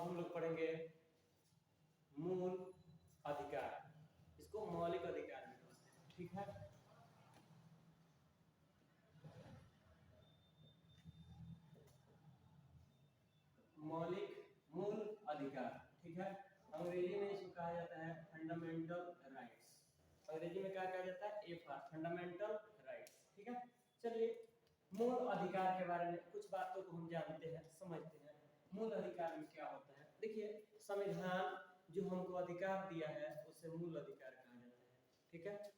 हम लोग पढ़ेंगे मूल अधिकार, इसको मौलिक अधिकार भी कहते हैं। ठीक है, मूल अधिकार। ठीक है, अंग्रेजी में इसको कहा जाता है फंडामेंटल राइट्स। अंग्रेजी में क्या कहा जाता है? Fundamental rights. ठीक है, चलिए मूल अधिकार के बारे में कुछ बातों को हम जानते हैं, समझते हैं। मूल अधिकार में क्या होता है? देखिए, संविधान जो हमको अधिकार दिया है उसे मूल अधिकार कहा जाता है। ठीक है,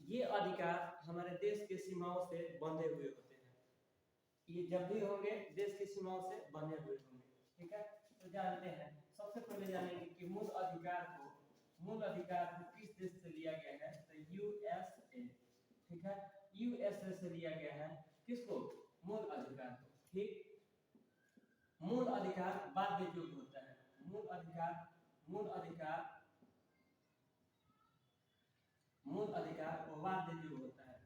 ये अधिकार हमारे देश के सीमाओं से बंधे हुए होते हैं। ये जब भी होंगे देश की सीमाओं से बंधे हुए होंगे। ठीक है, तो जानते हैं, सबसे पहले जानेंगे कि मूल अधिकार को किस देश से लिया गया है? तो यूएसए। ठीक है, यूएसए से लिया गया है किसको? मूल अधिकार को। ठीक, मूल अधिकार बाध्य योग्य होता है। मूल अधिकार बाध्य योग्य होता है।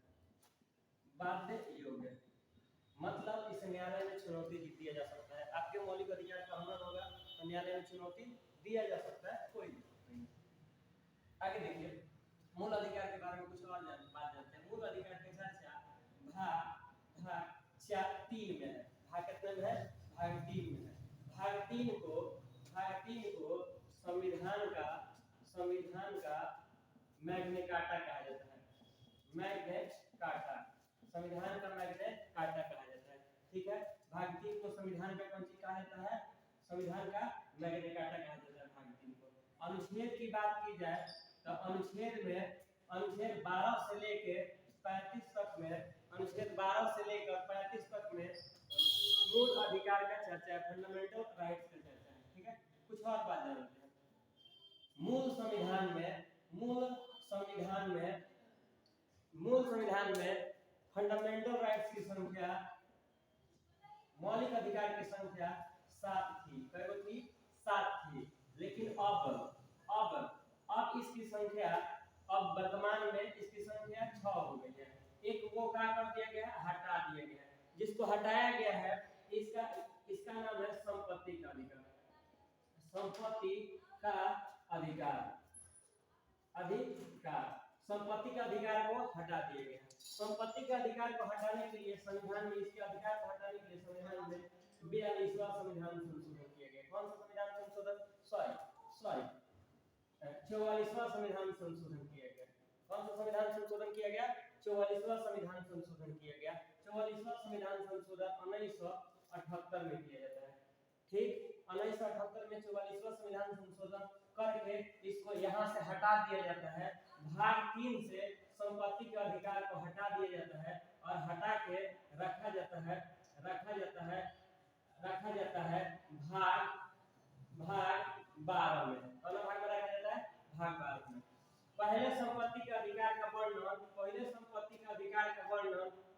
बाध्य योग्य मतलब इसे न्यायालय में चुनौती दिया जा सकता है। आपके मौलिक अधिकार का उल्लंघन होगा तो न्यायालय में चुनौती दिया जा सकता है, कोई नहीं। आगे देखिए, मूल अधिकार के बारे में कुछ और बात जानते हैं। मूल अधिकार के भाग 3 में है। भाग कितने में है? भाग 3 में है। भाग 3 को संविधान का मैग्ना कार्टा कहा जाता है। मैग्ना कार्टा, संविधान का मैग्ना कार्टा कहा जाता है। ठीक है, भाग 3 को संविधान का कौन सी कहा जाता है? संविधान का मैग्ना कार्टा कहा जाता है भाग 3 को। अनुच्छेद की बात की जाए तो अनुच्छेद 12 से लेकर 35 तक में, अनुच्छेद 12 से लेकर 35 तक में मूल अधिकार का चर्चा है, फंडामेंटल राइट्स का चर्चा है। ठीक है, कुछ और बात जानते हैं। मूल संविधान में फंडामेंटल राइट्स की संख्या, मौलिक अधिकार की संख्या 7 थी। कई थी? 7 थी। लेकिन अब इसकी संख्या, अब वर्तमान में इसकी संख्या 6 हो गई है। एक वो क्या कर दिया गया? हटा दिया गया। जिसको हटाया गया है इसका नाम है संपत्ति का अधिकार। संपत्ति का अधिकार संपत्ति का अधिकार को हटा दिया गया। संपत्ति के अधिकार को हटाने के लिए संविधान में, इसके अधिकार को हटाने के लिए संविधान में 42वां संविधान संशोधन किया गया। कौन सा संविधान संशोधन? 44वां संविधान संशोधन किया गया। कौन सा संविधान संशोधन किया गया? 44वां संविधान संशोधन किया गया। 44वां संविधान संशोधन 1978 में किया जाता है। ठीक, 1978 में 44वां संविधान संशोधन करके इसको यहाँ से हटा दिया जाता है। भाग 3 से संपत्ति के अधिकार को हटा दिया जाता है और हटा के रखा जाता है भाग 12 में। कौन भाग में रखा जाता है? भाग 12 में। पहले संपत्ति के अधिकार का वर्णन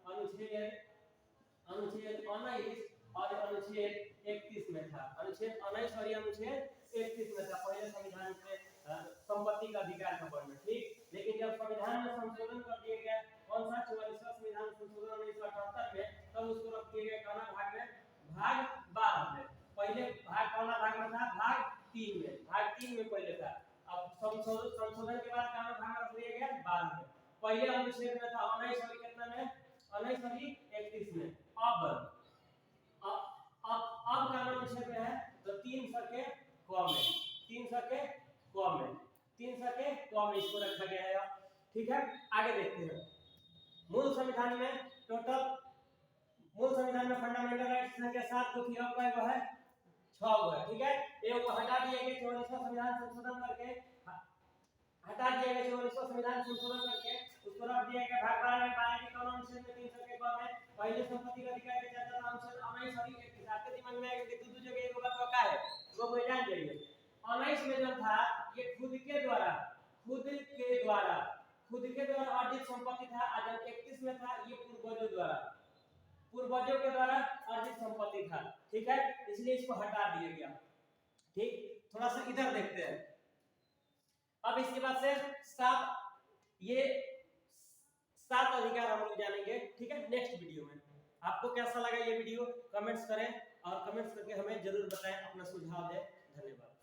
अनुच्छेद 19 और अनुच्छेद 31 में था। अनुच्छेद 19 और अनुच्छेद 31 में था पहले संविधान में संपत्ति का अधिकार का वर्णन। ठीक, लेकिन जब संविधान में संशोधन कर दिया गया, कौन सा? 44वां संविधान संशोधन 1978 में, तब उसको रख दिया गया कौन भाग में? भाग 12 में। पहले भाग कौन भाग में था? भाग 3 में। भाग 3 में पहले था। अब संशोधन के बाद कौन भाग में रख दिया गया? 12 में। पहले अनुच्छेद में था 19 और कितना में? 19 और 31 में। अब कानून अनुच्छेद में है तो 300 के क में इसको रखा गया है। ठीक है, आगे देखते हैं। मूल संविधान में फंडामेंटल राइट्स संख्या 7 को थी, अब क्या है? 6 को है। ठीक है, एक को हटा दिया गया 44वां संविधान संशोधन करके, उसको रख दिया गया भाग 12 में। 12 के कानून अनुच्छेद में 300 के क में पहले संपत्ति का अधिकार के चर्चा था अनुच्छेद 19 और 31। आपके दिमाग में आएगा कि दो जगह एक बात का है, वो कोई जान जाइए। 19 में जो था ये खुद के द्वारा अर्जित संपत्ति था। जब 31 में था ये पूर्वजों के द्वारा अर्जित संपत्ति था। ठीक है, इसलिए इसको हटा दिया गया। ठीक, थोड़ा सा इधर देखते हैं। अब इसके बाद से 7 अधिकार हम लोग जानेंगे। ठीक है, नेक्स्ट वीडियो में। आपको कैसा लगा ये वीडियो कमेंट्स करें। और कमेंट्स करके हमें जरूर बताएं, अपना सुझाव दें। धन्यवाद।